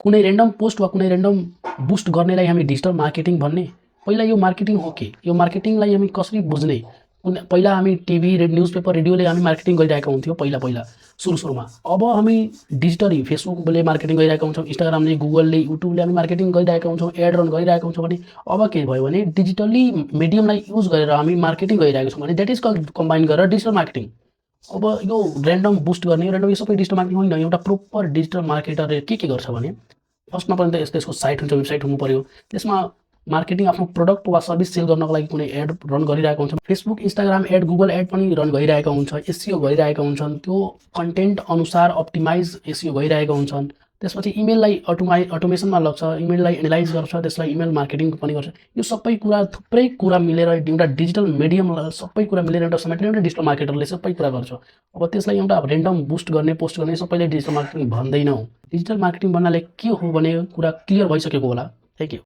कुनै random post वा कुनै र्यान्डम बुस्ट गर्नेलाई हामी डिजिटल मार्केटिङ भन्ने? पहिला यो मार्केटिङ हो के? यो मार्केटिङलाई हामी कसरी बुझ्ने? पहिला हामी टिभी, न्युजपेपर, रेडियोले हामी मार्केटिङ गरिरहेका हुन्थ्यौँ पहिला सुरुमा। अब हामी डिजिटली फेसबुकले मार्केटिङ गरिरहेका हुन्छौँ, इन्स्टाग्रामले, गुगलले, युट्युबले हामी मार्केटिङ गरिरहेका हुन्छौँ, एड रन गरिरहेका हुन्छौँ भने अब के भयो भने डिजिटली मिडियमलाई युज गरेर हामी मार्केटिङ गरिरहेका छौँ भने द्याट इज कम्बाइन गरेर डिजिटल मार्केटिङ। अब यो र्यान्डम बुस्ट गर्ने यो सबै डिजिटल मार्केटिङ होइन। एउटा प्रोपर डिजिटल मार्केटरले के गर्छ भने फर्स्टमा पनि त त्यसको साइट हुन्छ, वेबसाइट हुनु पऱ्यो। त्यसमा मार्केटिङ आफ्नो प्रोडक्ट वा सर्भिस सेल गर्नको लागि कुनै एड रन गरिरहेको हुन्छ। Facebook, Instagram ad, Google ad पनि रन गरिरहेका हुन्छ, एसइओ गरिरहेका हुन्छन्। त्यो कन्टेन्ट अनुसार अप्टिमाइज एसइओ भइरहेका हुन्छन्। त्यसपछि इमेललाई अटोमेसनमा लाग्छ, इमेललाई एनालाइज गर्छ, त्यसलाई इमेल मार्केटिङ पनि गर्छ। यो सबै कुरा थुप्रै कुरा मिलेर एउटा डिजिटल मिडियम सबै कुरा मिलेर एउटा समेटेर एउटा डिजिटल मार्केटरले सबै कुरा गर्छ। अब त्यसलाई एउटा र्यान्डम बुस्ट गर्ने, पोस्ट गर्ने सबैले डिजिटल मार्केटिङ भन्दैनौँ। डिजिटल मार्केटिङ भन्नाले के हो भने कुरा क्लियर भइसकेको होला। Thank you.